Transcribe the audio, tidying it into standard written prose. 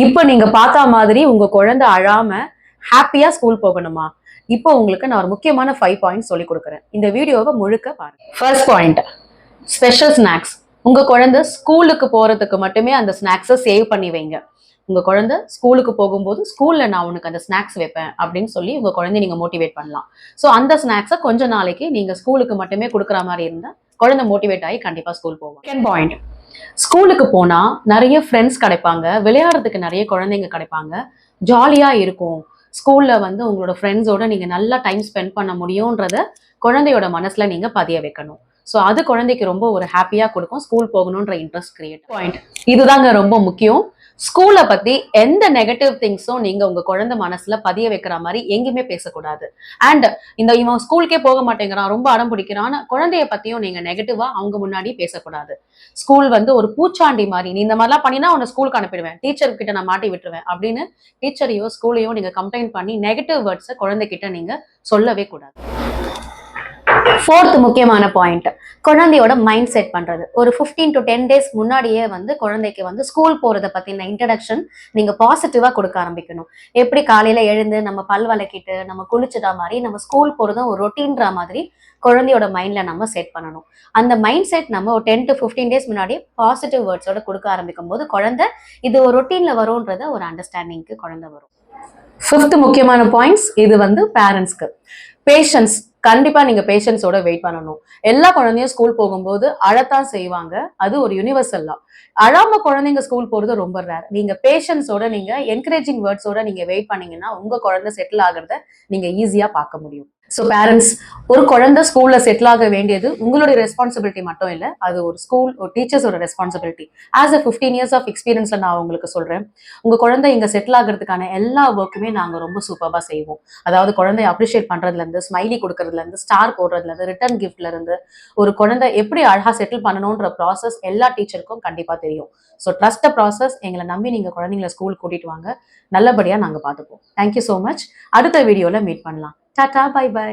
இப்போ நீங்க பார்த்த மாதிரி உங்க குழந்தை அழாம ஹாப்பியா ஸ்கூல் போகணுமா? இப்போ உங்களுக்கு நான் ஒரு முக்கியமான 5 பாயிண்ட்ஸ் சொல்லி கொடுக்குறேன். இந்த வீடியோவை முழுக்க பாருங்க. First point, special snacks. உங்க குழந்தை ஸ்கூலுக்கு போறதுக்கு மட்டுமே அந்த ஸ்நாக்ஸை சேவ் பண்ணி வைங்க. உங்க குழந்தை ஸ்கூலுக்கு போகும்போது ஸ்கூல்ல நான் உனக்கு அந்த ஸ்நாக்ஸ் வைப்பேன் அப்படின்னு சொல்லி உங்க குழந்தைய நீங்க மோட்டிவேட் பண்ணலாம். ஸோ அந்த ஸ்நாக்ஸை கொஞ்ச நாளைக்கு நீங்க ஸ்கூலுக்கு மட்டுமே கொடுக்குற மாதிரி இருந்தா குழந்தை மோட்டிவேட் ஆகி கண்டிப்பா ஸ்கூல் போவோம். செகண்ட் பாயிண்ட், ஸ்கூலுக்கு போனா நிறைய ஃப்ரெண்ட்ஸ் கிடைப்பாங்க, விளையாடுறதுக்கு நிறைய குழந்தைங்க கிடைப்பாங்க, ஜாலியா இருக்கும். ஸ்கூல்ல வந்து உங்களோட ஃப்ரெண்ட்ஸோட நீங்க நல்லா டைம் ஸ்பெண்ட் பண்ண முடியும்ன்றத குழந்தையோட மனசுல நீங்க பதிய வைக்கணும். ஸோ அது குழந்தைக்கு ரொம்ப ஒரு ஹாப்பியா கொடுக்கும், ஸ்கூல் போகணுன்ற இன்ட்ரெஸ்ட் கிரியேட். பாயிண்ட் இதுதாங்க ரொம்ப முக்கியம். ஸ்கூலை பத்தி எந்த நெகட்டிவ் திங்ஸும் நீங்க உங்க குழந்தை மனசுல பதிய வைக்கிற மாதிரி எங்கேயுமே பேசக்கூடாது. அண்ட் இவன் ஸ்கூலுக்கே போக மாட்டேங்கிறான், ரொம்ப அடம் பிடிக்கிறான்னு குழந்தைய பத்தியும் நீங்க நெகட்டிவா அவங்க முன்னாடி பேசக்கூடாது. ஸ்கூல் வந்து ஒரு பூச்சாண்டி மாதிரி, நீ இந்த மாதிரிலாம் பண்ணினா உன்னை ஸ்கூலுக்கு அனுப்பிடுவேன், டீச்சர் கிட்ட நான் மாட்டி விட்டுருவேன் அப்படின்னு டீச்சரையோ ஸ்கூலையோ நீங்க கம்ப்ளைண்ட் பண்ணி நெகட்டிவ் வேர்ட்ஸை குழந்தைகிட்ட நீங்க சொல்லவே கூடாது. ஃபோர்த் முக்கியமான பாயிண்ட், குழந்தையோட மைண்ட் செட் பண்றது. ஒரு 15 to 10 days முன்னாடியே வந்து குழந்தைக்கு வந்து ஸ்கூல் போறதை பத்தின இன்ட்ரடக்ஷன் நீங்க பாசிட்டிவா கொடுக்க ஆரம்பிக்கணும். எப்படி காலையில எழுந்து நம்ம பல் வளக்கிட்டு நம்ம குளிச்சுட்டா மாதிரி நம்ம ஸ்கூல் போறதும் ஒரு ரொட்டீன்ற மாதிரி குழந்தையோட மைண்ட்ல நம்ம செட் பண்ணணும். அந்த மைண்ட் செட் நம்ம ஒரு 10 to 15 days முன்னாடி பாசிட்டிவ் வேர்ட்ஸோட கொடுக்க ஆரம்பிக்கும் போது குழந்தை இது ஒரு ரொட்டீன்ல வரும்ன்றத ஒரு அண்டர்ஸ்டாண்டிங்க்கு குழந்தை வரும். ஃபிஃப்த் முக்கியமான பாயிண்ட்ஸ், இது வந்து பேரண்ட்ஸ்க்கு பேஷன்ஸ். கண்டிப்பா நீங்க பேஷன்ஸோட வெயிட் பண்ணணும். எல்லா குழந்தையும் ஸ்கூல் போகும்போது அழத்தான் செய்வாங்க, அது ஒரு யூனிவர்சல் தான். அழாம குழந்தைங்க ஸ்கூல் போறது ரொம்ப ரேர். நீங்க பேஷன்ஸோட நீங்க என்கரேஜிங் வேர்ட்ஸோட நீங்க வெயிட் பண்ணீங்கன்னா உங்க குழந்தை செட்டில் ஆகுறத நீங்க ஈஸியா பார்க்க முடியும். ஸோ பேரண்ட்ஸ், ஒரு குழந்தை ஸ்கூல்ல செட்டில் ஆக வேண்டியது உங்களுடைய ரெஸ்பான்சிபிலிட்டி மட்டும் இல்லை, அது ஒரு ஸ்கூல் ஒரு டீச்சர்ஸோட responsibility. As a 15 years of எக்ஸ்பீரியன்ஸ்ல நான் உங்களுக்கு சொல்றேன், உங்க குழந்தை இங்க செட்டில் ஆகிறதுக்கான எல்லா ஒர்க்குமே நாங்க ரொம்ப சூப்பரா செய்வோம். அதாவது குழந்தைய அப்ரிஷியேட் பண்றதுல இருந்து, ஸ்மைலி கொடுக்கறதுல இருந்து, ஸ்டார் போடுறதுல இருந்து, ரிட்டர்ன் கிஃப்ட்ல இருந்து, ஒரு குழந்தை எப்படி அழகா செட்டில் பண்ணணும்ன்ற ப்ராசஸ் எல்லா டீச்சருக்கும் கண்டிப்பா தெரியும். So trust the process. எங்களை நம்பி நீங்க குழந்தைங்களை ஸ்கூல் கூட்டிட்டு வாங்க, நல்லபடியா நாங்க பார்த்துப்போம். Thank you so much. அடுத்த வீடியோல மீட் பண்ணலாம். டாடா, பை பை.